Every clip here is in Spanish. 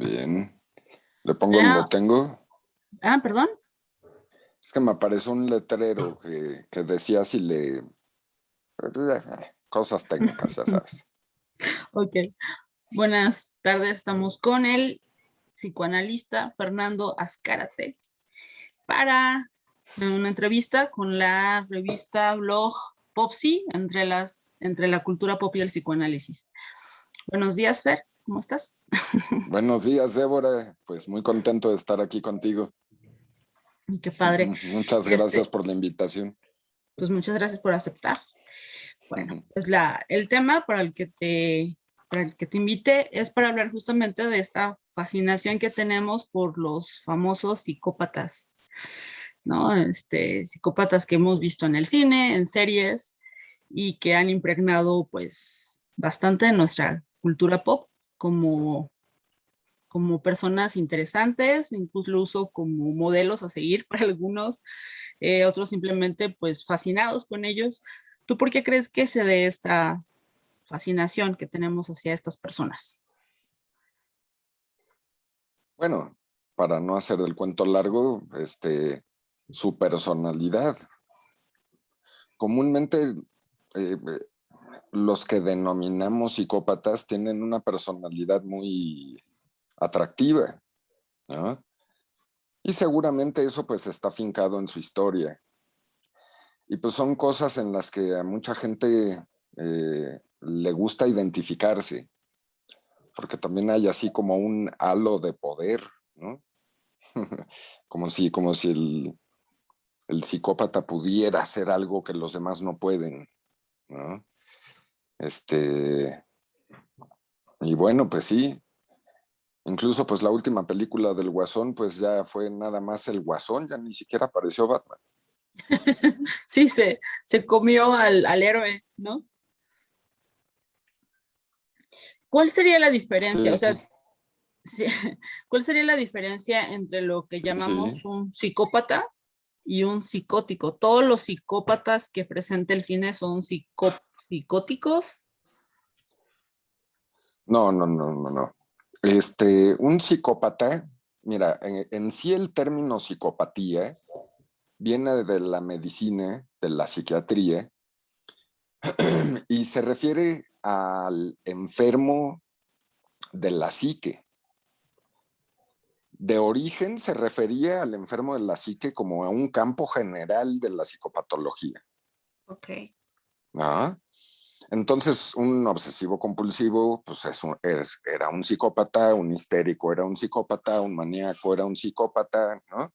Bien. ¿Le pongo Ah, lo tengo? perdón. Es que me apareció un letrero que decía si le... Cosas técnicas, ya sabes. Ok. Buenas tardes. Estamos con el psicoanalista Fernando Azcárate para una entrevista con la revista blog Popsi entre la cultura pop y el psicoanálisis. Buenos días, Fer. ¿Cómo estás? Buenos días, Débora. Pues muy contento de estar aquí contigo. Qué padre. Muchas gracias por la invitación. Pues muchas gracias por aceptar. Bueno, pues el tema para el que te invité es para hablar justamente de esta fascinación que tenemos por los famosos psicópatas, ¿no? Psicópatas que hemos visto en el cine, en series y que han impregnado pues bastante en nuestra cultura pop como, como personas interesantes, incluso como modelos a seguir para algunos, otros simplemente pues fascinados con ellos. ¿Tú por qué crees que se dé esta fascinación que tenemos hacia estas personas? Bueno, para no hacer el cuento largo, su personalidad. Comúnmente, eh, los que denominamos psicópatas tienen una personalidad muy atractiva, ¿no? Y seguramente eso pues está fincado en su historia. Y pues son cosas en las que a mucha gente le gusta identificarse, porque también hay así como un halo de poder, ¿no? como si el psicópata pudiera hacer algo que los demás no pueden, ¿no? Y bueno, pues sí, incluso pues la última película del Guasón, pues ya fue nada más el Guasón, ya ni siquiera apareció Batman. Sí, se comió al héroe, ¿no? ¿Cuál sería la diferencia? O Sí, sea, sí, ¿cuál sería la diferencia entre lo que sí, sí. llamamos un psicópata y un psicótico? ¿Todos los psicópatas que presenta el cine son psicóticos? No, no, no, no, no. Un psicópata, mira, en sí el término psicopatía viene de la medicina, de la psiquiatría, y se refiere al enfermo de la psique. De origen se refería al enfermo de la psique como a un campo general de la psicopatología, Ok. ¿no? Entonces, un obsesivo compulsivo, pues era un psicópata, un histérico era un psicópata, un maníaco era un psicópata, ¿no?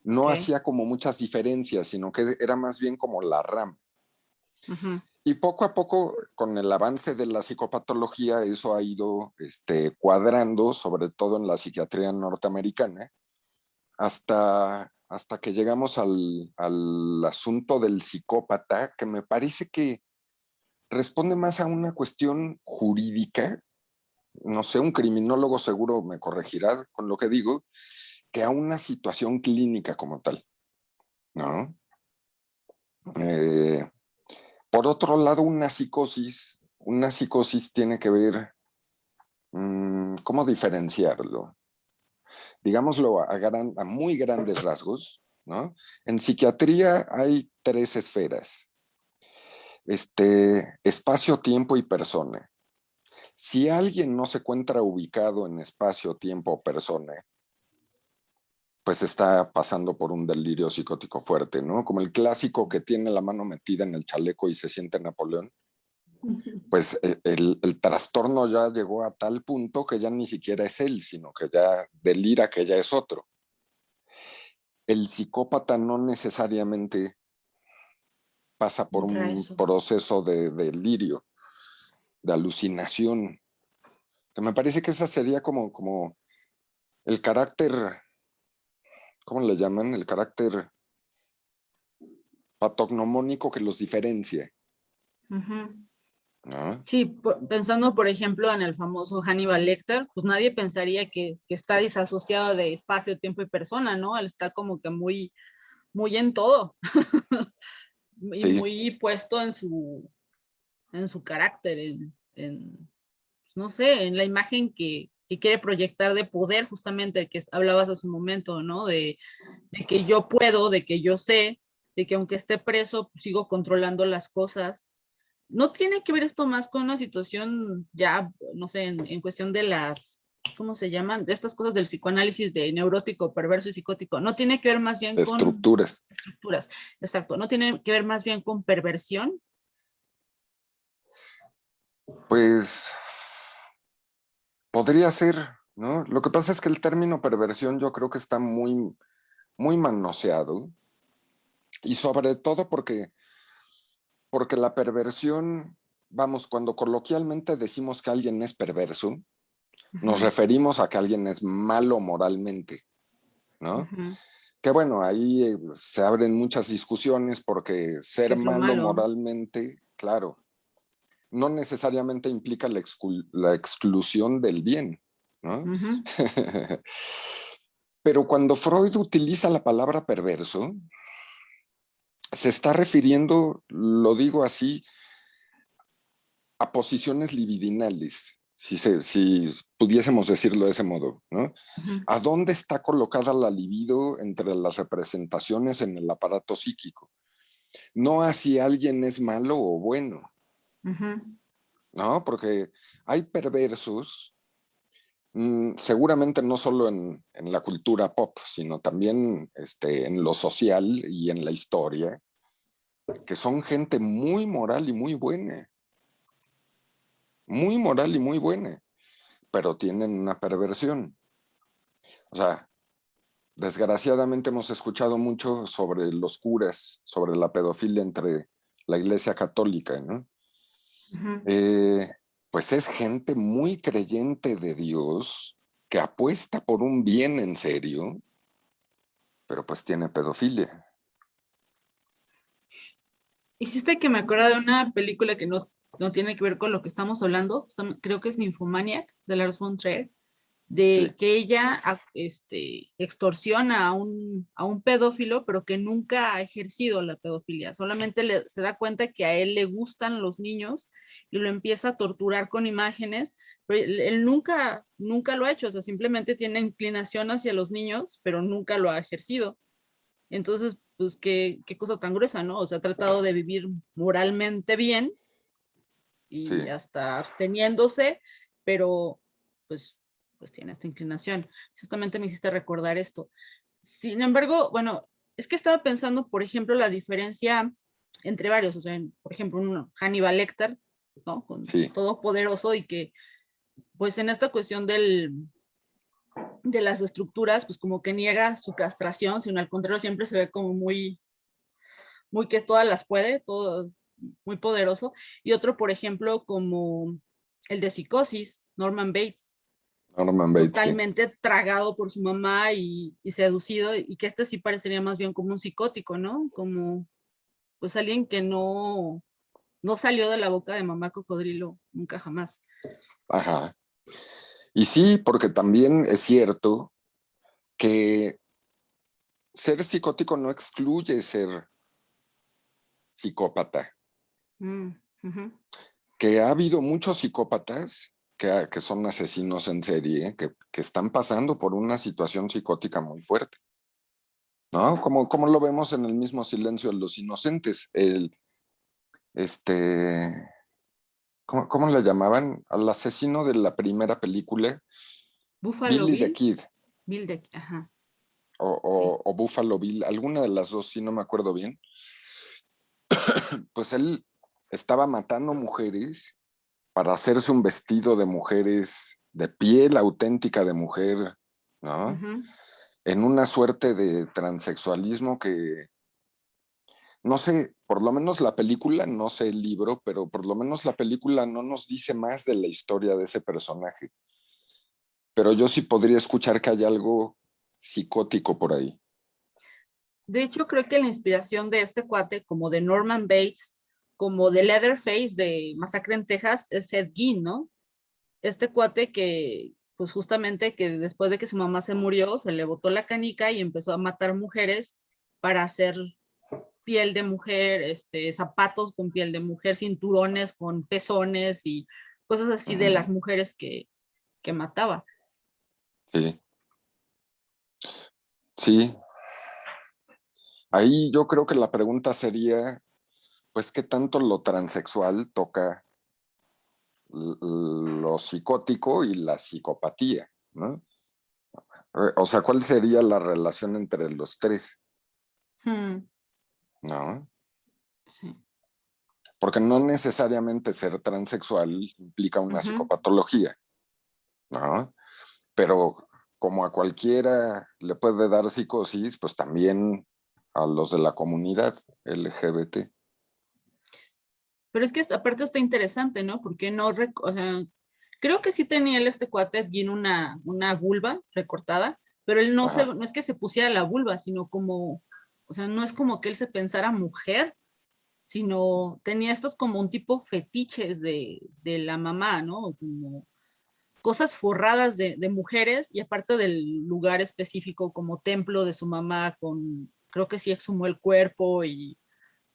No Ok. hacía como muchas diferencias, sino que era más bien como la rama. Ujú. Y poco a poco, con el avance de la psicopatología, eso ha ido cuadrando, sobre todo en la psiquiatría norteamericana, hasta que llegamos al asunto del psicópata, que me parece que responde más a una cuestión jurídica, no sé, un criminólogo seguro me corregirá con lo que digo, que a una situación clínica como tal, ¿no? Eh, por otro lado, una psicosis tiene que ver, ¿cómo diferenciarlo? Digámoslo a muy grandes rasgos, ¿no? En psiquiatría hay tres esferas, espacio, tiempo y persona. Si alguien no se encuentra ubicado en espacio, tiempo o persona, pues está pasando por un delirio psicótico fuerte, ¿no? Como el clásico que tiene la mano metida en el chaleco y se siente Napoleón. Pues el trastorno ya llegó a tal punto que ya ni siquiera es él, sino que ya delira que ya es otro. El psicópata no necesariamente pasa por Entra un eso. proceso de delirio, de alucinación, que me parece que esa sería como el carácter, ¿cómo le llaman? El carácter patognomónico que los diferencia, Ujú. ¿no? Sí, pensando, por ejemplo, en el famoso Hannibal Lecter, pues nadie pensaría que está disasociado de espacio, tiempo y persona, ¿no? Él está como que muy en todo y Sí, muy puesto en su carácter, no sé, en la imagen que quiere proyectar de poder, justamente, que hablabas hace un momento, ¿no? De que yo puedo, de que yo sé, de que aunque esté preso, pues sigo controlando las cosas. ¿No tiene que ver esto más con una situación ya, no sé, en cuestión de las, ¿cómo se llaman? De estas cosas del psicoanálisis de neurótico, perverso y psicótico. No tiene que ver más bien con Estructuras. estructuras, exacto. No tiene que ver más bien con perversión. Pues podría ser, ¿no? Lo que pasa es que el término perversión yo creo que está muy, muy manoseado y sobre todo porque la perversión, vamos, cuando coloquialmente decimos que alguien es perverso, nos referimos a que alguien es malo moralmente, ¿no? Que bueno, ahí se abren muchas discusiones porque ¿Qué ser es lo malo malo? moralmente, claro, no necesariamente implica la exclusión del bien, ¿no? Pero cuando Freud utiliza la palabra perverso, se está refiriendo, lo digo así, a posiciones libidinales, si pudiésemos decirlo de ese modo, ¿no? ¿A dónde está colocada la libido entre las representaciones en el aparato psíquico? No a si alguien es malo o bueno, ¿no? Porque hay perversos, seguramente no solo en la cultura pop, sino también en lo social y en la historia, que son gente muy moral y muy moral y muy buena, pero tienen una perversión. O sea, desgraciadamente hemos escuchado mucho sobre los curas, sobre la pedofilia entre la Iglesia Católica, ¿no? Eh, pues es gente muy creyente de Dios que apuesta por un bien en serio, pero pues tiene pedofilia. Hiciste que me acuerdo de una película que no tiene que ver con lo que estamos hablando, creo que es Nymphomaniac, de Lars von Trier, Sí, de que ella extorsiona a un pedófilo, pero que nunca ha ejercido la pedofilia, solamente se da cuenta que a él le gustan los niños y lo empieza a torturar con imágenes, pero él nunca lo ha hecho, o sea, simplemente tiene inclinación hacia los niños, pero nunca lo ha ejercido. Entonces, pues qué cosa tan gruesa, ¿no? O sea, ha tratado de vivir moralmente bien sí. y hasta absteniéndose, pero pues, pues tiene esta inclinación. Justamente me hiciste recordar esto. Sin embargo, bueno, es que estaba pensando, por ejemplo, la diferencia entre varios, o sea, por ejemplo, un Hannibal Lecter, ¿no? Con Sí, todopoderoso y que, pues en esta cuestión de las estructuras, pues como que niega su castración, sino al contrario siempre se ve como muy que todas las puede, todo muy poderoso. Y otro, por ejemplo, como el de Psicosis, Norman Bates, Norman Bates, sí. totalmente tragado por su mamá y seducido, y que este sí parecería más bien como un psicótico, ¿no? Como pues alguien que no salió de la boca de mamá cocodrilo nunca jamás. Ajá. Y sí, porque también es cierto que ser psicótico no excluye ser psicópata, Mm, ujú. que ha habido muchos psicópatas que son asesinos en serie, que están pasando por una situación psicótica muy fuerte, ¿no? Como lo vemos en el mismo Silencio de los Inocentes, este, ¿cómo le llamaban? Al asesino de la primera película, Buffalo Billy the Bill, Kid, Bill de, ajá, o, sí. o Buffalo Bill, alguna de las dos, si no me acuerdo bien. Pues él estaba matando mujeres para hacerse un vestido de mujeres, de piel auténtica de mujer, ¿no? Ujú. En una suerte de transexualismo que, no sé, por lo menos la película, no sé el libro, pero por lo menos la película no nos dice más de la historia de ese personaje. Pero yo sí podría escuchar que hay algo psicótico por ahí. De hecho, creo que la inspiración de este cuate, como de Norman Bates, como de Leatherface de Masacre en Texas, es Ed Gein, ¿no? Este cuate que, pues justamente que después de que su mamá se murió, se le botó la canica y empezó a matar mujeres para hacer piel de mujer, zapatos con piel de mujer, cinturones con pezones y cosas así de las Mm, mujeres que mataba. Sí, sí. Ahí yo creo que la pregunta sería, pues, ¿qué tanto lo transexual toca lo psicótico y la psicopatía, ¿no? O sea, ¿cuál sería la relación entre los tres? Hmm, ¿No? sí. Porque no necesariamente ser transexual implica una Ujú. psicopatología, ¿no? Pero como a cualquiera le puede dar psicosis, pues también a los de la comunidad LGBT. Pero es que aparte está interesante, ¿no? Porque no, o sea, creo que sí tenía él este cuate bien una vulva recortada, pero él no Ajá. no es que se pusiera la vulva, sino como, o sea, no es como que él se pensara mujer, sino tenía estos como un tipo fetiches de la mamá, ¿no? Como cosas forradas de mujeres y aparte del lugar específico como templo de su mamá con, creo que sí exhumó el cuerpo y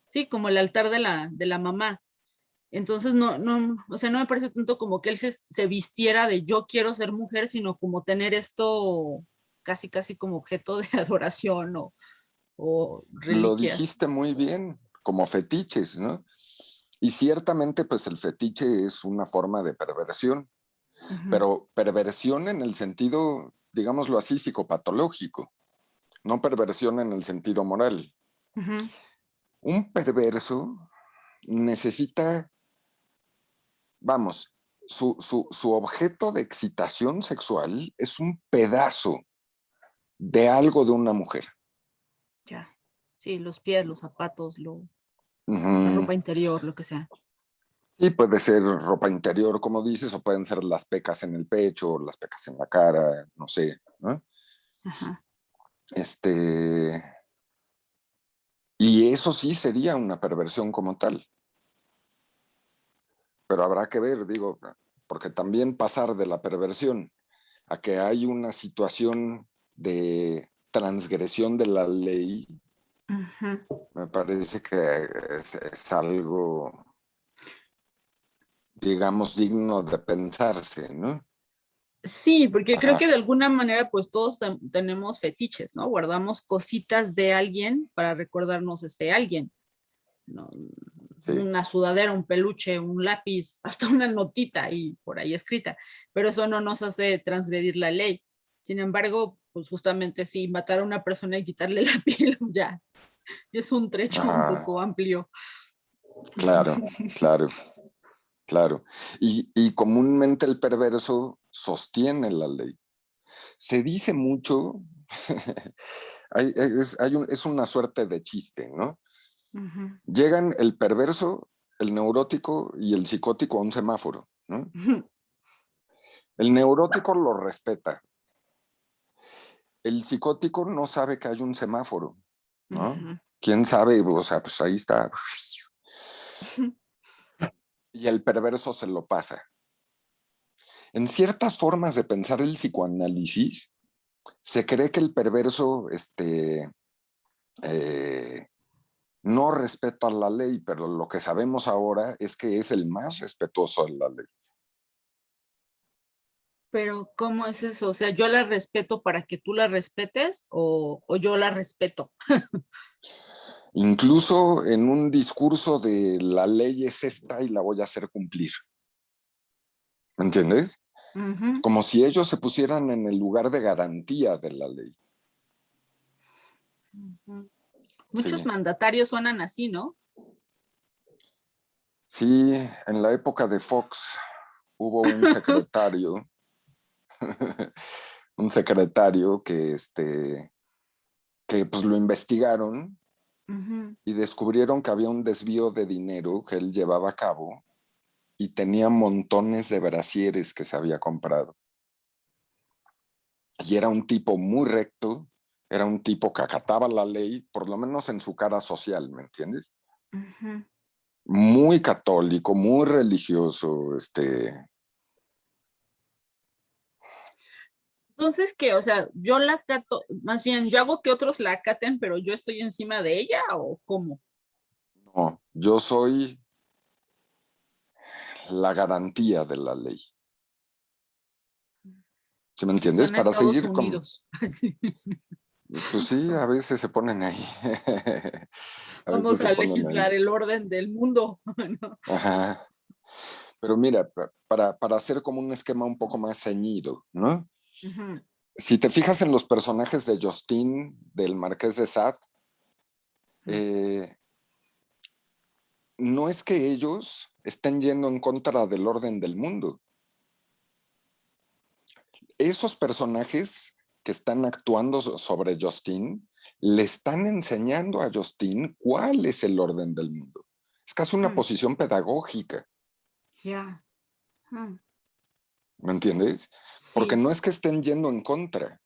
sí, como el altar de la mamá. Entonces, o sea, no me parece tanto como que él se vistiera de yo quiero ser mujer, sino como tener esto casi, casi como objeto de adoración o Lo reliquias. dijiste muy bien, como fetiches, ¿no? Y ciertamente, pues el fetiche es una forma de perversión, Ujú, pero perversión en el sentido, digámoslo así, psicopatológico, no perversión en el sentido moral. ujú, Un perverso necesita, vamos, su objeto de excitación sexual es un pedazo de algo de una mujer. ya. Sí, los pies, los zapatos, la Ujú. ropa interior, lo que sea. Y puede ser ropa interior, como dices, o pueden ser las pecas en el pecho, las pecas en la cara, no sé, ¿no? Ajá. Este, y eso sí sería una perversión como tal, pero habrá que ver, digo, porque también pasar de la perversión a que hay una situación de transgresión de la ley, Ujú. me parece que es algo, digamos, digno de pensarse, ¿no? Sí, porque creo que Ajá, de alguna manera pues todos tenemos fetiches, ¿no? Guardamos cositas de alguien para recordarnos ese alguien, ¿no? sí. Una sudadera, un peluche, un lápiz, hasta una notita y por ahí escrita, pero eso no nos hace transgredir la ley. Sin embargo, pues justamente sí, matar a una persona y quitarle la piel ya es un trecho un Ajá, poco amplio. claro, claro. Claro. Y comúnmente el perverso sostiene la ley. Se dice mucho, es una suerte de chiste, ¿no? Ujú. Llegan el perverso, el neurótico y el psicótico a un semáforo, ¿no? El neurótico lo respeta. El psicótico no sabe que hay un semáforo, ¿no? Ujú. ¿Quién sabe? O sea, pues ahí está. Y el perverso se lo pasa. En ciertas formas de pensar el psicoanálisis, se cree que el perverso eh, no respeta la ley, pero lo que sabemos ahora es que es el más respetuoso de la ley. Pero ¿cómo es eso? O sea, ¿yo la respeto para que tú la respetes o yo la respeto? Incluso en un discurso de la ley es esta y la voy a hacer cumplir. ¿Me entiendes? Ujú, Como si ellos se pusieran en el lugar de garantía de la ley. ujú. Muchos Sí, mandatarios suenan así, ¿no? sí, en la época de Fox hubo un secretario, un secretario que pues lo investigaron Ujú. y descubrieron que había un desvío de dinero que él llevaba a cabo y tenía montones de brasieres que se había comprado. Y era un tipo muy recto, era un tipo que acataba la ley, por lo menos en su cara social, ¿me entiendes? Ujú. Muy católico, muy religioso, Entonces, ¿qué? O sea, yo la cato, más bien, yo hago que otros la acaten, pero yo estoy encima de ella o cómo. no, yo soy la garantía de la ley. ¿Sí me entiendes? Suena a Para Estados seguir con, Unidos. Sí. pues sí, a veces se ponen ahí. A veces Vamos se a ponen ahí. legislar el orden del mundo. ¿No? Ajá. Pero mira, para hacer como un esquema un poco más ceñido, ¿no? Ujú, Si te fijas en los personajes de Justin, del Marqués de Sade, ujú, eh, no es que ellos estén yendo en contra del orden del mundo. Esos personajes que están actuando sobre Justin le están enseñando a Justin cuál es el orden del mundo. Es casi una ujú. posición pedagógica, Ya. Ujú. ¿me entiendes? Porque Sí. no es que estén yendo en contra,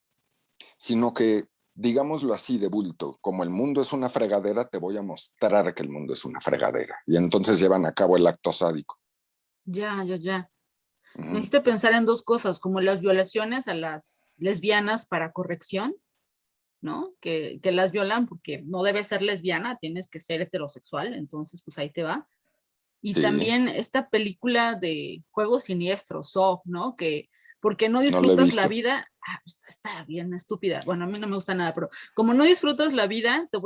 sino que, digámoslo así de bulto, como el mundo es una fregadera, te voy a mostrar que el mundo es una fregadera. Y entonces llevan a cabo el acto sádico. Ya, ya, ya. Me Ujú. hiciste pensar en dos cosas, como las violaciones a las lesbianas para corrección, ¿no? Que las violan porque no debes ser lesbiana, tienes que ser heterosexual, entonces pues ahí te va. Y Sí, también esta película de Juegos Siniestros, Saw, ¿no? Que porque no no lo he disfrutas la visto. vida, está bien estúpida. Bueno, a mí no me gusta nada, pero como no disfrutas la vida, te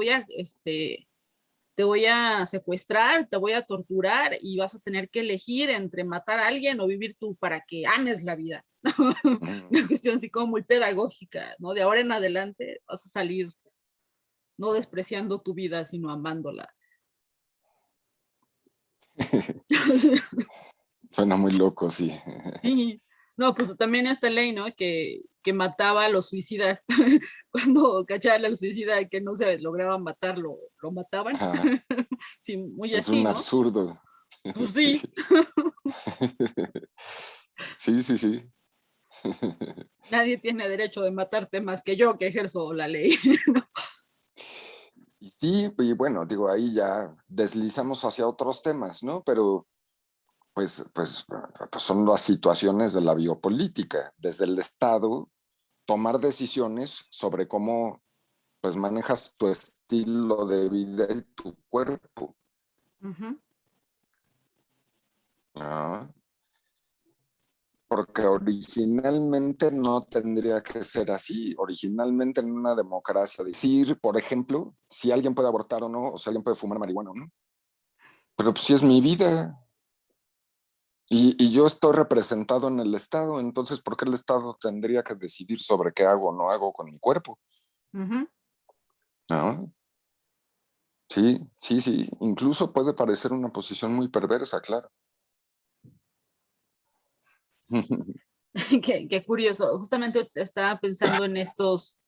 voy a secuestrar, te voy a torturar y vas a tener que elegir entre matar a alguien o vivir tú para que ames la vida. Ujú. Una cuestión así como muy pedagógica, ¿no? De ahora en adelante vas a salir no despreciando tu vida, sino amándola. Suena muy loco, sí. Sí, no, pues también esta ley, ¿no? Que mataba a los suicidas. Cuando cachaban al suicida que no se lograban matar, lo mataban. Ajá. Sí, muy Es un así, ¿no? absurdo. Pues sí, Sí, sí, sí. nadie tiene derecho de matarte más que yo que ejerzo la ley. Y sí, y bueno, digo, ahí ya deslizamos hacia otros temas, ¿no? Pero pues son las situaciones de la biopolítica. Desde el Estado, tomar decisiones sobre cómo pues manejas tu estilo de vida y tu cuerpo. Ujú, ¿No? Porque originalmente no tendría que ser así. Originalmente en una democracia, decir, por ejemplo, si alguien puede abortar o no, o si alguien puede fumar marihuana o no. Pero pues si es mi vida y yo estoy representado en el Estado, entonces ¿por qué el Estado tendría que decidir sobre qué hago o no hago con mi cuerpo? ujú. ¿No? Sí, sí, sí. Incluso puede parecer una posición muy perversa, claro. Qué curioso. Justamente estaba pensando en estos,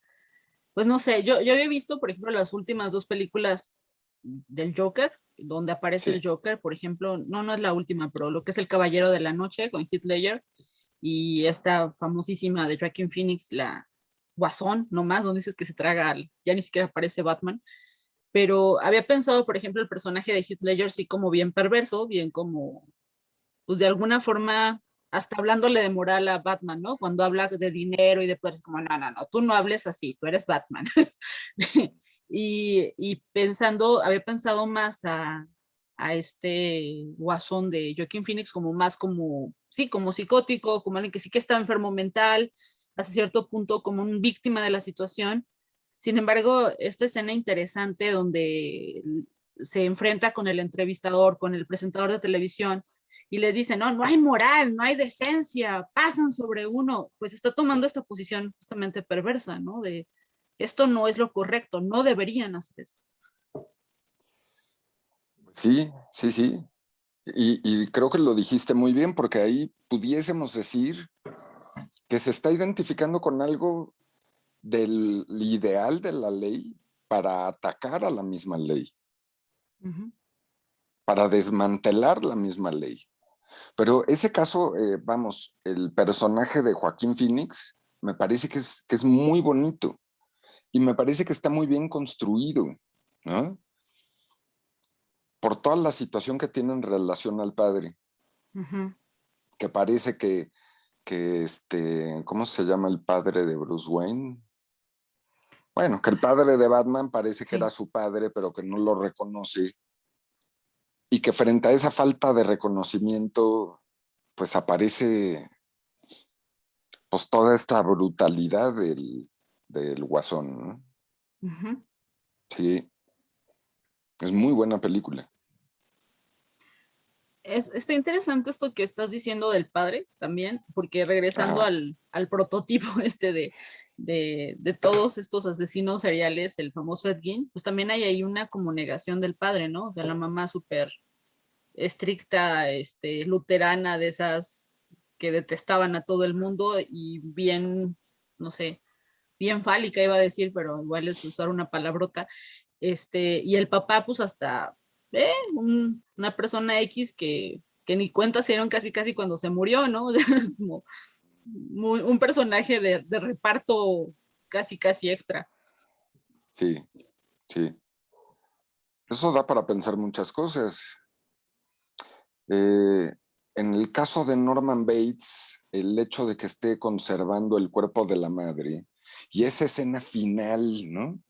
pues no sé, yo había visto, por ejemplo, las últimas dos películas del Joker, donde aparece el Sí, Joker, por ejemplo, no es la última, pero lo que es El Caballero de la Noche con Heath Ledger y esta famosísima de Joaquin Phoenix, la Guasón, nomás, donde dices que se traga, ya ni siquiera aparece Batman, pero había pensado, por ejemplo, el personaje de Heath Ledger sí como bien perverso, bien como pues de alguna forma, hasta hablándole de moral a Batman, ¿no? Cuando habla de dinero y de poder, es como, no, tú no hables así, tú eres Batman. Y pensando, había pensado más a este guasón de Joaquin Phoenix como más como, sí, como psicótico, como alguien que sí que está enfermo mental, hasta cierto punto como un víctima de la situación. Sin embargo, esta escena interesante donde se enfrenta con el entrevistador, con el presentador de televisión, y le dice, no hay moral, no hay decencia, pasan sobre uno, pues está tomando esta posición justamente perversa, ¿no? De esto no es lo correcto, no deberían hacer esto. sí, sí, sí. Y creo que lo dijiste muy bien, porque ahí pudiésemos decir que se está identificando con algo del ideal de la ley para atacar a la misma ley, Uh -huh. para desmantelar la misma ley. Pero ese caso, vamos, el personaje de Joaquín Phoenix me parece que es muy bonito y me parece que está muy bien construido, ¿no? Por toda la situación que tiene en relación al padre, Uh -huh. que parece ¿cómo se llama el padre de Bruce Wayne? Bueno, que el padre de Batman parece que era Sí. su padre, pero que no lo reconoce y que frente a esa falta de reconocimiento, pues pues toda esta brutalidad del Guasón, ¿no? Ujú. Sí, es muy buena película. Está interesante esto que estás diciendo del padre también, porque regresando Ajá, al prototipo de todos estos asesinos seriales, el famoso Ed Gein, pues también hay ahí una como negación del padre, ¿no? O sea, la mamá súper estricta, luterana, de esas que detestaban a todo el mundo y bien, no sé, bien fálica iba a decir, pero igual es usar una palabrota, y el papá pues hasta una persona X que ni cuenta se dieron casi casi cuando se murió, ¿no? Como un personaje de reparto casi casi extra. sí, sí. Eso da para pensar muchas cosas. Eh, en el caso de Norman Bates, el hecho de que esté conservando el cuerpo de la madre y esa escena final, ¿no?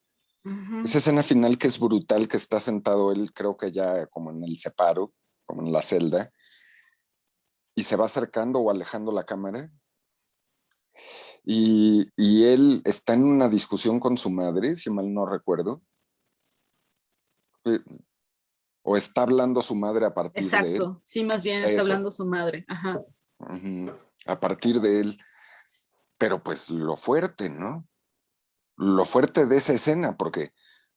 Ujú. Esa escena final que es brutal, que está sentado él, creo que ya como en el separo, como en la celda, y se va acercando o alejando la cámara, y él está en una discusión con su madre, si mal no recuerdo, eh, o está hablando su madre a partir de él. Exacto, sí, más bien está Eso, hablando su madre. Ajá. ujú, a partir de él. Pero pues lo fuerte, ¿no? Lo fuerte de esa escena, porque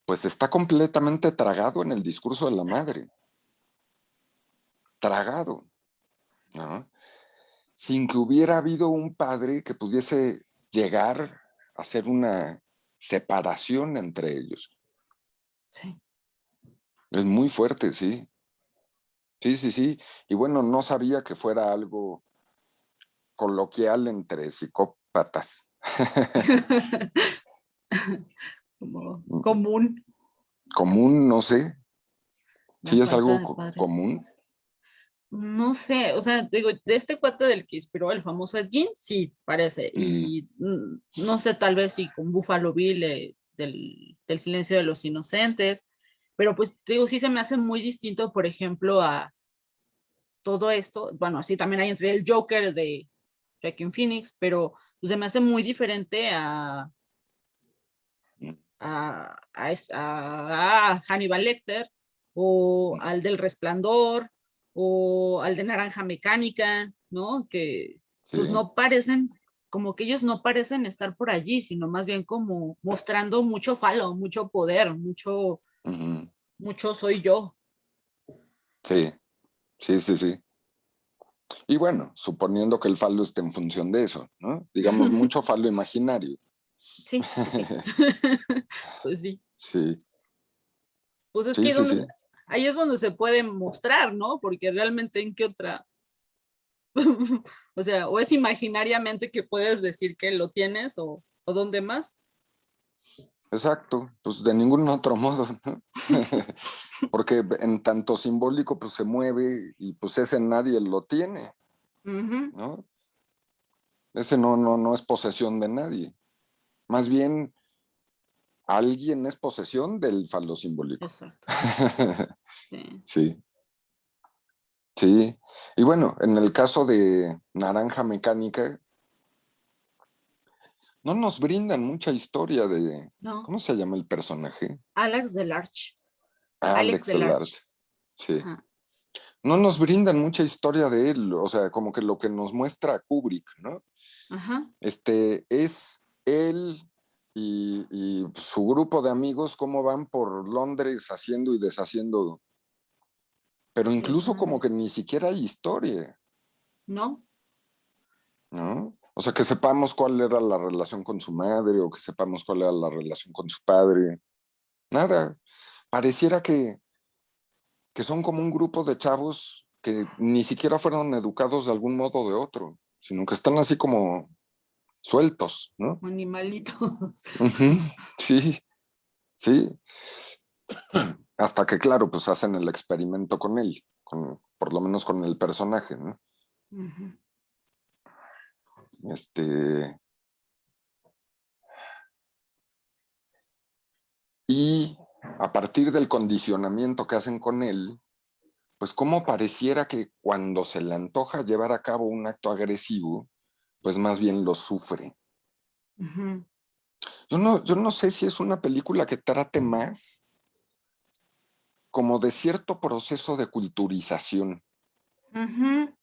pues está completamente tragado en el discurso de la madre, tragado, ¿no? Sin que hubiera habido un padre que pudiese llegar a hacer una separación entre ellos. Sí. Es muy fuerte, sí. Sí, sí, sí. Y bueno, no sabía que fuera algo coloquial entre psicópatas. Como común, Común, no sé. la Sí, es falta algo de padre. común. No sé, o sea, digo, de este cuate del que inspiró el famoso Ed Gein, sí, parece. Ujú. Y no sé, tal vez sí con Buffalo Bill del Silencio de los Inocentes, pero pues digo, sí se me hace muy distinto, por ejemplo, a todo esto. Bueno, así también hay entre el Joker de Joaquin Phoenix, pero pues, se me hace muy diferente a Hannibal Lecter o al del Resplandor o al de Naranja Mecánica, ¿no? Que pues Sí. no parecen, como que ellos no parecen estar por allí, sino más bien como mostrando mucho falo, mucho poder, Ujú. mucho soy yo. Sí, sí, sí, sí. Y bueno, suponiendo que el falo esté en función de eso, ¿no? Digamos, mucho falo imaginario. Sí, pues sí. Pues sí. Sí, Pues es sí, que sí, sí. ahí es donde se puede mostrar, ¿no? Porque realmente en qué otra, o sea, o es imaginariamente que puedes decir que lo tienes o dónde más. Exacto. Pues de ningún otro modo, ¿no? Porque en tanto simbólico, pues se mueve y pues ese nadie lo tiene, Ujú. ¿no? Ese no es posesión de nadie. Más bien, alguien es posesión del falo simbólico. Exacto. Sí. Sí, sí. Y bueno, en el caso de Naranja Mecánica, no nos brindan mucha historia de, No, ¿cómo se llama el personaje? Alex Delarge. Alex Alex Delarge. Delart. Sí. Ajá. No nos brindan mucha historia de él, o sea, como que lo que nos muestra Kubrick, ¿no? Ajá. Es él y su grupo de amigos cómo van por Londres haciendo y deshaciendo, pero incluso como que Desmadres. ni siquiera hay historia, No. ¿no? O sea, que sepamos cuál era la relación con su madre o que sepamos cuál era la relación con su padre. Nada. Pareciera que son como un grupo de chavos que ni siquiera fueron educados de algún modo o de otro, sino que están así como sueltos, ¿no? Animalitos. Ujú. Sí, sí. Hasta que, claro, pues hacen el experimento con él, por lo menos con el personaje, ¿no? Ujú. Este, y a partir del condicionamiento que hacen con él, pues como pareciera que cuando se le antoja llevar a cabo un acto agresivo, pues más bien lo sufre. Ujú, Yo no sé si es una película que trate más como de cierto proceso de culturización, ujú.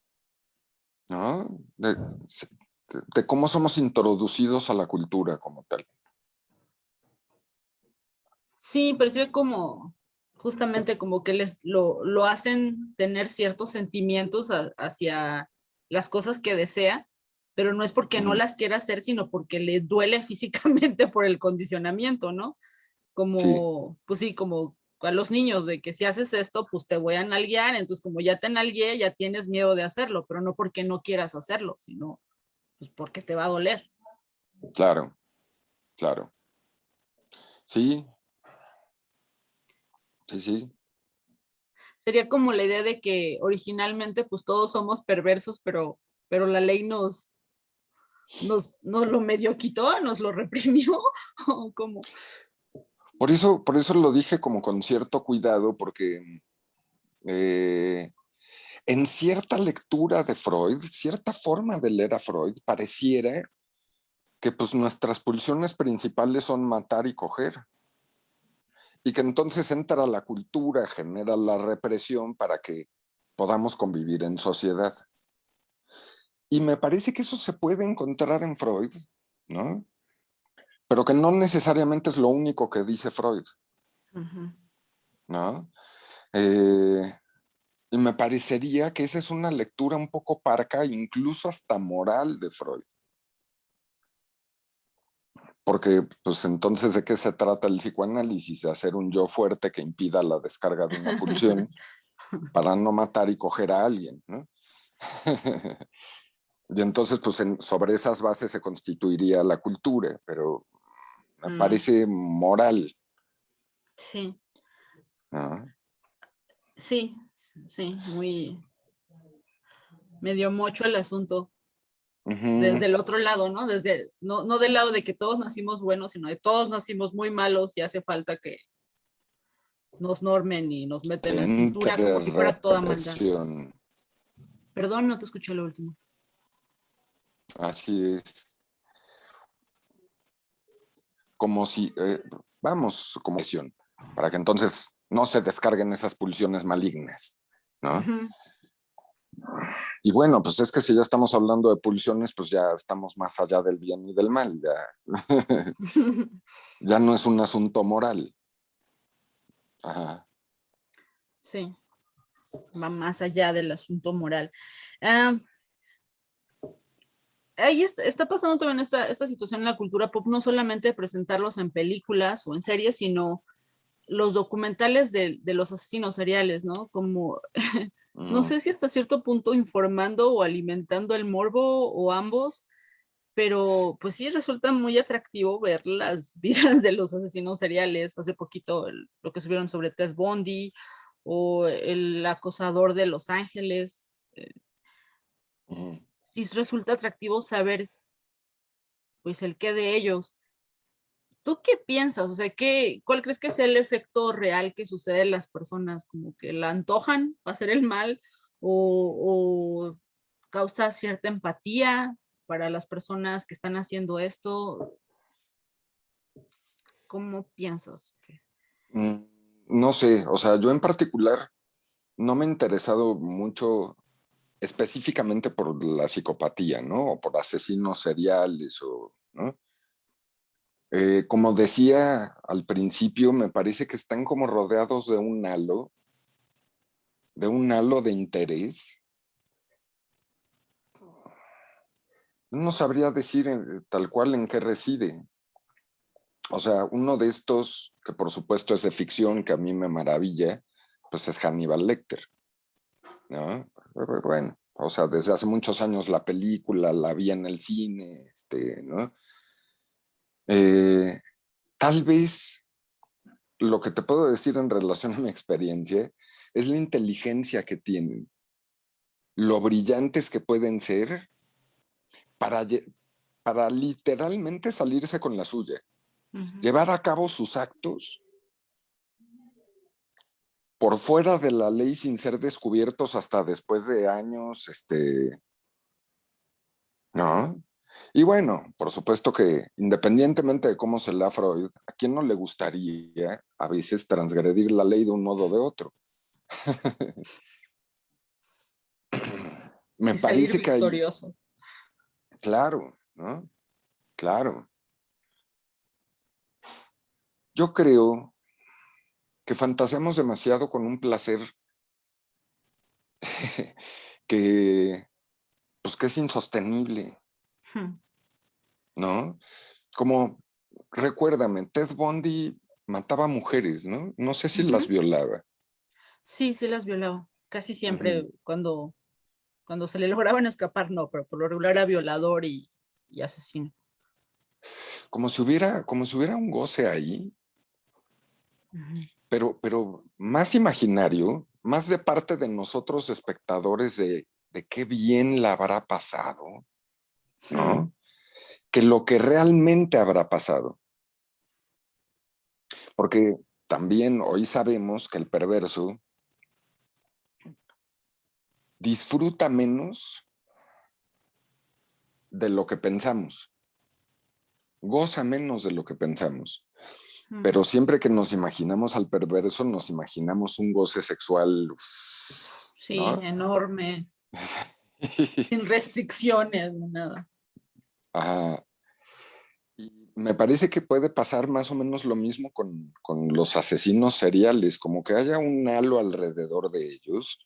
¿no? De cómo somos introducidos a la cultura como tal. Sí, percibe como, justamente como que lo hacen tener ciertos sentimientos hacia las cosas que desea, pero no es porque no Ujú. las quiera hacer, sino porque le duele físicamente por el condicionamiento, ¿no? Sí, Como, pues sí, como a los niños, de que si haces esto, pues te voy a nalguear, entonces como ya te nalgueé, ya tienes miedo de hacerlo, pero no porque no quieras hacerlo, sino pues porque te va a doler. claro, claro. Sí, sí, sí. Sería como la idea de que originalmente pues todos somos perversos, pero la ley nos lo medio quitó, nos lo reprimió, o como, Por eso lo dije como con cierto cuidado, porque eh, en cierta lectura de Freud, cierta forma de leer a Freud, pareciera que pues nuestras pulsiones principales son matar y coger, y que entonces entra la cultura, genera la represión para que podamos convivir en sociedad. Y me parece que eso se puede encontrar en Freud, ¿no? Pero que no necesariamente es lo único que dice Freud, ujú. ¿no? Y me parecería que esa es una lectura un poco parca, incluso hasta moral de Freud. Porque, pues entonces, ¿de qué se trata el psicoanálisis? De hacer un yo fuerte que impida la descarga de una pulsión para no matar y coger a alguien, ¿no? Y entonces, pues sobre esas bases se constituiría la cultura, pero me Mm, parece moral, sí, ¿no? sí, sí, muy medio mocho el asunto. Ujú. Desde el otro lado, ¿no? No del lado de que todos nacimos buenos, sino de todos nacimos muy malos y hace falta que nos normen y nos meten a cintura Entre como si fuera toda maldad. represión, Perdón, no te escuché lo último. así es, como si, vamos, como presión, para que entonces no se descarguen esas pulsiones malignas, ¿no? Ujú. Y bueno, pues es que si ya estamos hablando de pulsiones, pues ya estamos más allá del bien y del mal, ya, ya no es un asunto moral. Ajá. Sí, va más allá del asunto moral. Ah, ahí está pasando también esta situación en la cultura pop, no solamente presentarlos en películas o en series, sino los documentales de los asesinos seriales, ¿no? Como, no Mm, sé si hasta cierto punto informando o alimentando el morbo o ambos, pero pues sí resulta muy atractivo ver las vidas de los asesinos seriales. Hace poquito lo que subieron sobre Ted Bundy o el acosador de Los Ángeles. mm. Sí resulta atractivo saber pues el qué de ellos. ¿Tú qué piensas? O sea, ¿cuál crees que es el efecto real que sucede en las personas? ¿Como que la antojan para hacer el mal o causa cierta empatía para las personas que están haciendo esto? ¿Cómo piensas? Mm, no sé, o sea, yo en particular no me he interesado mucho específicamente por la psicopatía, ¿no? O por asesinos seriales, o, ¿no? Como decía al principio, me parece que están como rodeados de un halo de interés. No sabría decir tal cual en qué reside. O sea, uno de estos, que por supuesto es de ficción, que a mí me maravilla, pues es Hannibal Lecter, ¿no? Bueno, o sea, desde hace muchos años la película la vi en el cine, ¿no? Eh, Tal vez lo que te puedo decir en relación a mi experiencia es la inteligencia que tienen, lo brillantes que pueden ser para, para literalmente salirse con la suya, Ujú. llevar a cabo sus actos por fuera de la ley sin ser descubiertos hasta después de años, ¿no? Y bueno, por supuesto que independientemente de cómo se lea Freud, ¿a quién no le gustaría a veces transgredir la ley de un modo o de otro? Me Y salir parece que hay, victorioso. claro, ¿no? Claro. Yo creo que fantaseamos demasiado con un placer que, pues que es insostenible, Hmm. ¿no? Como, recuérdame, Ted Bundy mataba mujeres, ¿no? No sé si las Ujú. violaba. Sí, sí las violaba. Casi Ujú. siempre cuando se le lograban escapar, no, pero por lo regular era violador y asesino. Como si hubiera un goce ahí, Ujú. pero más imaginario, más de parte de nosotros espectadores de qué bien la habrá pasado, Hmm. ¿no? Que lo que realmente habrá pasado. Porque también hoy sabemos que el perverso disfruta menos de lo que pensamos, goza menos de lo que pensamos. Hmm. Pero siempre que nos imaginamos al perverso, nos imaginamos un goce sexual, Sí, ¿no? enorme, sin restricciones, ni nada. Ajá. Y me parece que puede pasar más o menos lo mismo con los asesinos seriales, como que haya un halo alrededor de ellos,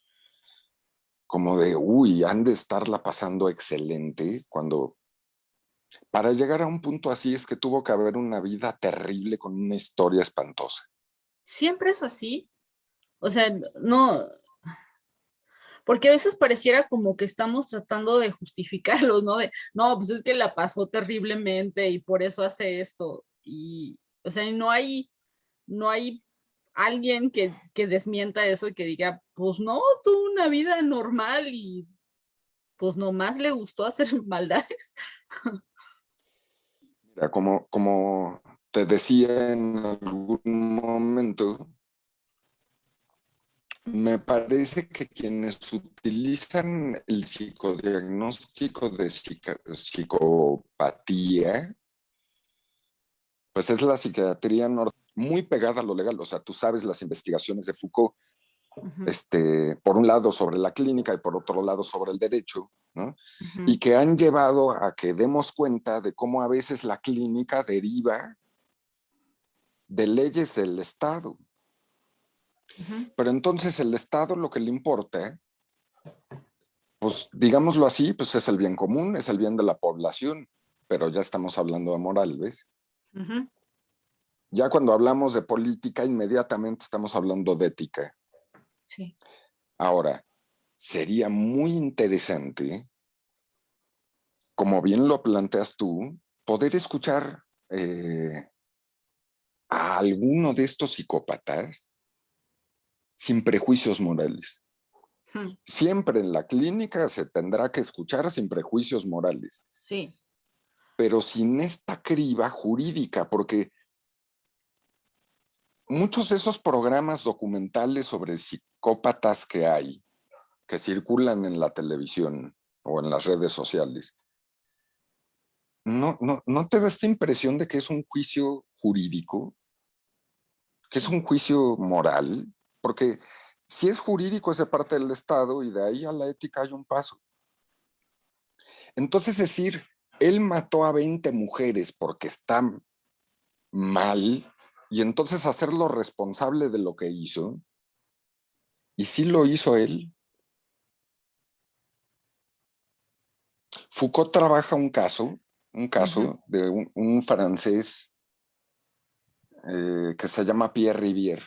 como de, uy, han de estarla pasando excelente, cuando para llegar a un punto así es que tuvo que haber una vida terrible con una historia espantosa. Siempre es así. O sea, no, porque a veces pareciera como que estamos tratando de justificarlos, ¿no? De, no, pues es que la pasó terriblemente y por eso hace esto. Y, o sea, no hay alguien que desmienta eso y que diga, pues no, tuvo una vida normal y pues nomás le gustó hacer maldades. Mira, como te decía en algún momento, me parece que quienes utilizan el psicodiagnóstico de psicopatía, pues es la psiquiatría muy pegada a lo legal. O sea, tú sabes las investigaciones de Foucault, Ujú, por un lado sobre la clínica y por otro lado sobre el derecho, ¿no? ujú, Y que han llevado a que demos cuenta de cómo a veces la clínica deriva de leyes del Estado. ujú. Pero entonces el Estado lo que le importa, pues digámoslo así, pues es el bien común, es el bien de la población, pero ya estamos hablando de moral, ¿ves? Ujú. Ya cuando hablamos de política, inmediatamente estamos hablando de ética. Sí. Ahora, sería muy interesante, como bien lo planteas tú, poder escuchar a alguno de estos psicópatas sin prejuicios morales. Ujú. Siempre en la clínica se tendrá que escuchar sin prejuicios morales, Sí. pero sin esta criba jurídica, porque muchos de esos programas documentales sobre psicópatas que circulan en la televisión o en las redes sociales, no te da esta impresión de que es un juicio jurídico, que es Sí. un juicio moral, porque si es jurídico es de parte del Estado y de ahí a la ética hay un paso. Entonces decir, él mató a 20 mujeres porque está mal y entonces hacerlo responsable de lo que hizo, y sí lo hizo él. Foucault trabaja un Ujú. caso de un francés que se llama Pierre Rivière.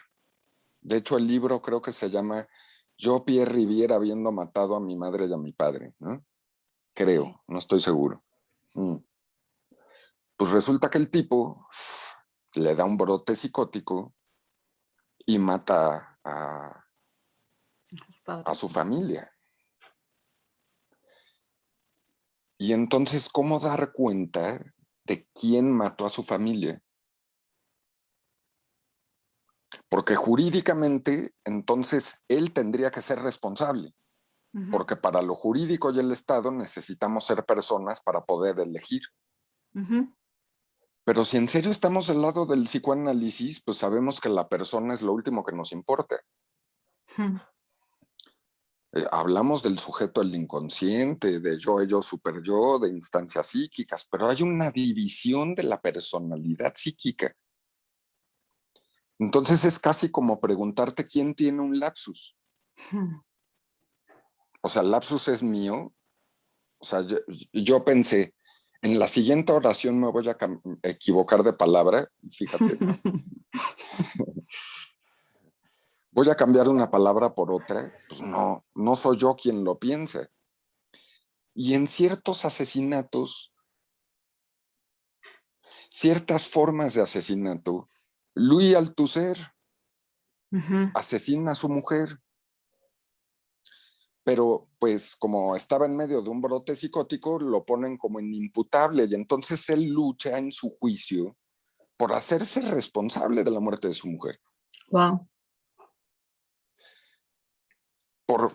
De hecho, el libro creo que se llama Yo, Pierre Rivière, habiendo matado a mi madre y a mi padre, ¿no? Ok. Creo, no estoy seguro. Mm. Pues resulta que el tipo le da un brote psicótico y mata Sus a su padres. familia. Y entonces, ¿cómo dar cuenta de quién mató a su familia? Porque jurídicamente, entonces, él tendría que ser responsable. Ujú, porque para lo jurídico y el Estado necesitamos ser personas para poder elegir. ujú, Pero si en serio estamos del lado del psicoanálisis, pues sabemos que la persona es lo último que nos importa. ujú. Hablamos del sujeto del inconsciente, de yo, super yo, de instancias psíquicas, pero hay una división de la personalidad psíquica. Entonces es casi como preguntarte quién tiene un lapsus. Ujú. O sea, el lapsus es mío. O sea, yo pensé, en la siguiente oración me voy a equivocar de palabra, fíjate, voy a cambiar una palabra por otra. Pues no, no soy yo quien lo piensa. Y en ciertos asesinatos, ciertas formas de asesinato, Louis Althusser Ujú. asesina a su mujer, pero pues como estaba en medio de un brote psicótico, lo ponen como inimputable y entonces él lucha en su juicio por hacerse responsable de la muerte de su mujer, Wow, por,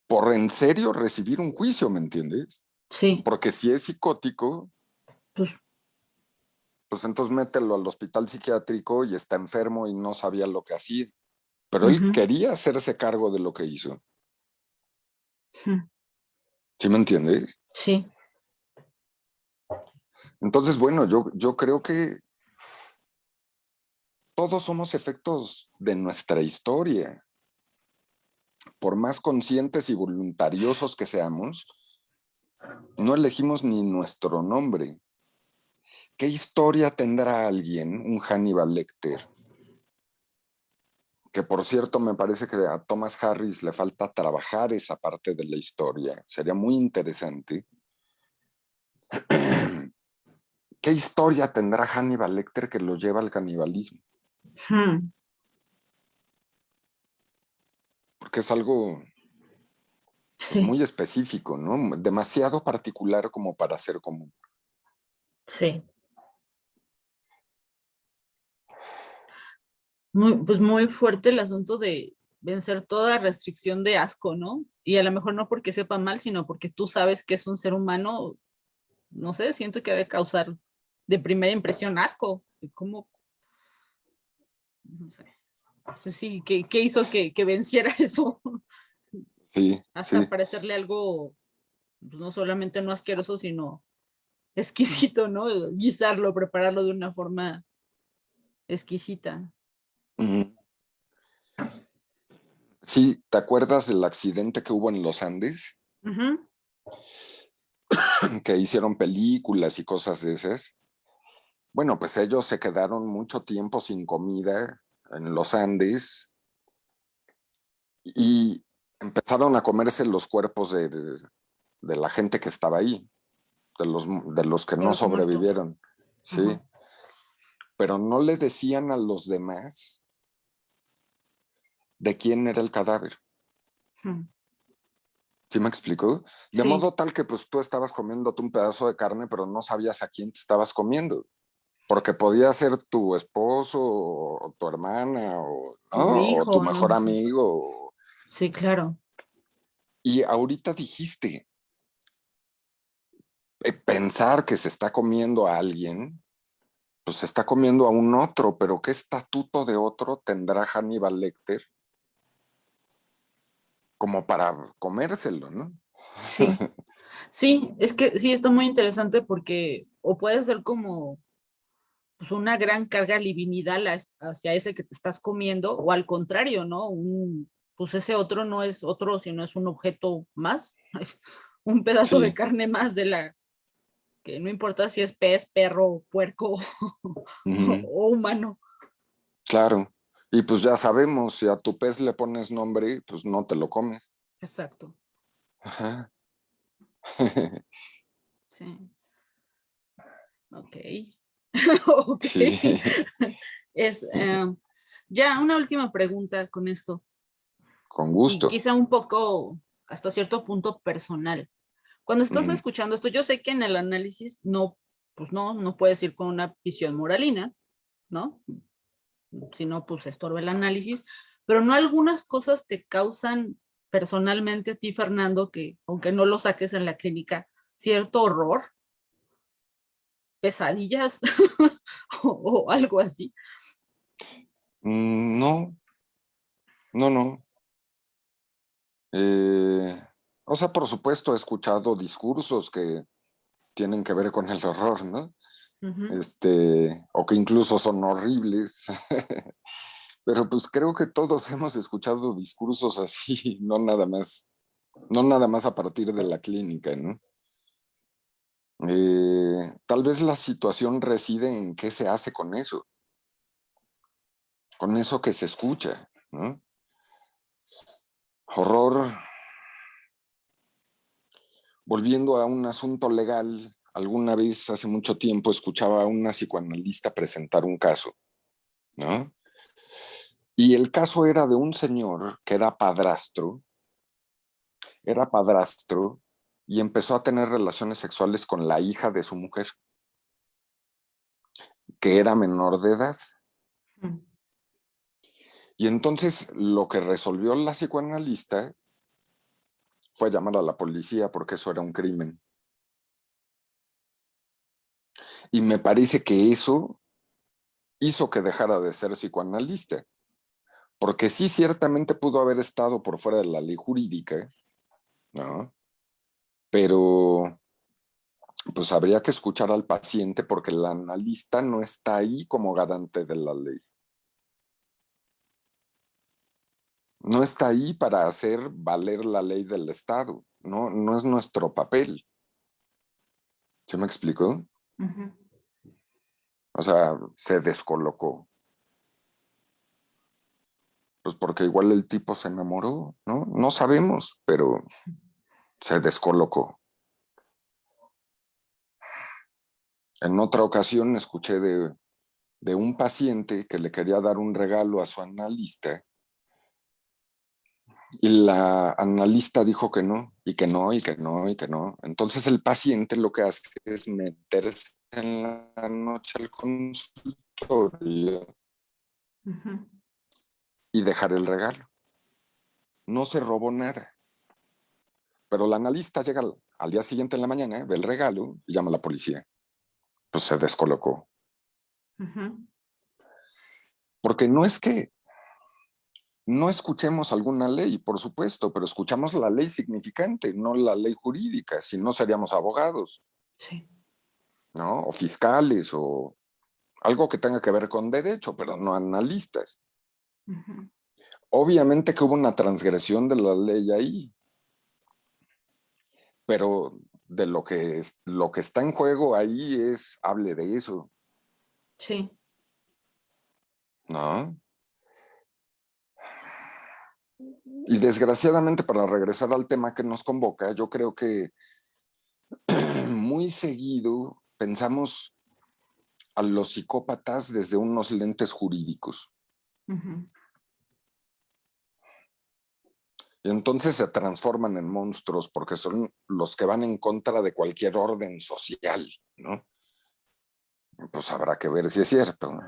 por en serio recibir un juicio, ¿me entiendes? sí, Porque si es psicótico, pues, pues entonces mételo al hospital psiquiátrico y está enfermo y no sabía lo que hacía. Pero él ujú, quería hacerse cargo de lo que hizo. ujú, ¿Sí me entiendes? sí, Entonces, bueno, yo creo que todos somos efectos de nuestra historia. Por más conscientes y voluntariosos que seamos, no elegimos ni nuestro nombre. ¿Qué historia tendrá alguien, un Hannibal Lecter? Que por cierto, me parece que a Thomas Harris le falta trabajar esa parte de la historia. Sería muy interesante. ¿Qué historia tendrá Hannibal Lecter que lo lleva al canibalismo? ujú, Porque es algo pues, sí, muy específico, ¿no? Demasiado particular como para ser común. sí. Pues muy fuerte el asunto de vencer toda restricción de asco, ¿no? Y a lo mejor no porque sepa mal, sino porque tú sabes que es un ser humano, no sé, siento que debe causar de primera impresión asco. ¿Cómo? No sé. No sé si, ¿qué hizo que venciera eso? Sí, Hasta sí. parecerle algo, pues no solamente no asqueroso, sino exquisito, ¿no? Guisarlo, prepararlo de una forma exquisita. Ujú. Sí, ¿te acuerdas del accidente que hubo en los Andes? Ujú, Que hicieron películas y cosas de esas. Bueno, pues ellos se quedaron mucho tiempo sin comida en los Andes y empezaron a comerse los cuerpos de la gente que estaba ahí, de los que de no los muertos. sobrevivieron, ¿sí? Ajá. Pero no le decían a los demás de quién era el cadáver. Ujú. ¿Sí me explicó? De Sí, modo tal que pues tú estabas comiéndote un pedazo de carne, pero no sabías a quién te estabas comiendo, porque podía ser tu esposo o tu hermana o, tu ¿no? O tu hijo, mejor no sé. amigo. Sí, claro. Y ahorita dijiste, pensar que se está comiendo a alguien, pues se está comiendo a un otro, pero ¿qué estatuto de otro tendrá Hannibal Lecter como para comérselo, ¿no? Sí, sí, es que sí, está muy interesante porque o puede ser como pues, una gran carga divinidad hacia ese que te estás comiendo, o al contrario, ¿no? Pues ese otro no es otro, sino es un objeto más, es un pedazo de Sí, carne más de la que no importa si es pez, perro, puerco ujú, o humano. claro. Y pues ya sabemos, si a tu pez le pones nombre, pues no te lo comes. Exacto, Ajá. sí, ok. Ok. Sí, Es ya una última pregunta con esto con y gusto. quizá un poco hasta cierto punto personal. Cuando estás Ujú, escuchando esto, yo sé que en el análisis no, pues no puedes ir con una visión moralina, ¿no? Si no, pues estorba el análisis, pero no algunas cosas te causan personalmente a ti, Fernando, que aunque no lo saques en la clínica, cierto horror, pesadillas o algo así? No, no. O sea, por supuesto, he escuchado discursos que tienen que ver con el horror, ¿no? O que incluso son horribles. Pero pues creo que todos hemos escuchado discursos así, no nada más a partir de la clínica, ¿no? Tal vez la situación reside en qué se hace con eso que se escucha, ¿no? Horror, volviendo a un asunto legal, alguna vez hace mucho tiempo escuchaba a una psicoanalista presentar un caso, ¿no? Y el caso era de un señor que era padrastro y empezó a tener relaciones sexuales con la hija de su mujer, que era menor de edad. Y entonces lo que resolvió la psicoanalista fue llamar a la policía porque eso era un crimen. Y me parece que eso hizo que dejara de ser psicoanalista, porque sí ciertamente pudo haber estado por fuera de la ley jurídica, ¿no? Pero pues habría que escuchar al paciente porque el analista no está ahí como garante de la ley. No está ahí para hacer valer la ley del Estado. No, no es nuestro papel. ¿Se me explicó? O sea, se descolocó. Pues porque igual el tipo se enamoró, ¿no? No sabemos, pero se descolocó. En otra ocasión escuché de un paciente que le quería dar un regalo a su analista y la analista dijo que no, y que no, y que no, y que no. Entonces el paciente lo que hace es meterse en la noche al consultorio y dejar el regalo. No se robó nada. Pero la analista llega al día siguiente en la mañana, ve el regalo y llama a la policía. Pues se descolocó. Porque no es que no escuchemos alguna ley, por supuesto, pero escuchamos la ley significante, no la ley jurídica, si no seríamos abogados, Sí. ¿no? O fiscales o algo que tenga que ver con derecho, pero no analistas. Obviamente que hubo una transgresión de la ley ahí, pero de lo que está en juego ahí es, hable de eso, Sí. ¿no? Y desgraciadamente, para regresar al tema que nos convoca, yo creo que muy seguido pensamos a los psicópatas desde unos lentes jurídicos. Y entonces se transforman en monstruos porque son los que van en contra de cualquier orden social, ¿no? Pues habrá que ver si es cierto.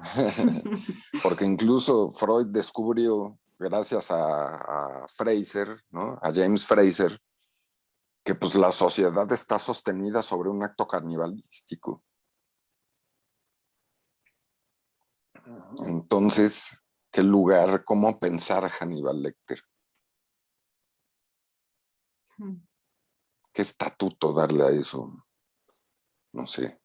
Porque incluso Freud descubrió, gracias a Fraser, ¿no? A James Fraser, que pues la sociedad está sostenida sobre un acto canibalístico. Entonces, ¿qué lugar, cómo pensar Hannibal Lecter? ¿Qué estatuto darle a eso? No sé.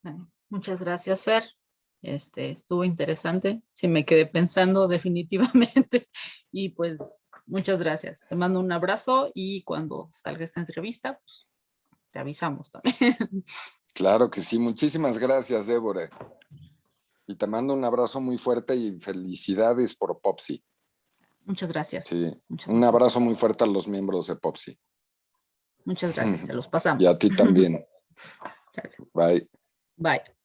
Bueno, muchas gracias, Fer. Estuvo interesante. Sí, me quedé pensando definitivamente. Y pues, muchas gracias. Te mando un abrazo y cuando salga esta entrevista, pues te avisamos también. Claro que sí. Muchísimas gracias, Débora. Y te mando un abrazo muy fuerte y felicidades por Popsi. Muchas gracias. Sí, Muchas, un muchas abrazo gracias. muy fuerte a los miembros de Popsi. Muchas gracias. Se los Y a pasamos. ti también. Bye. Bye.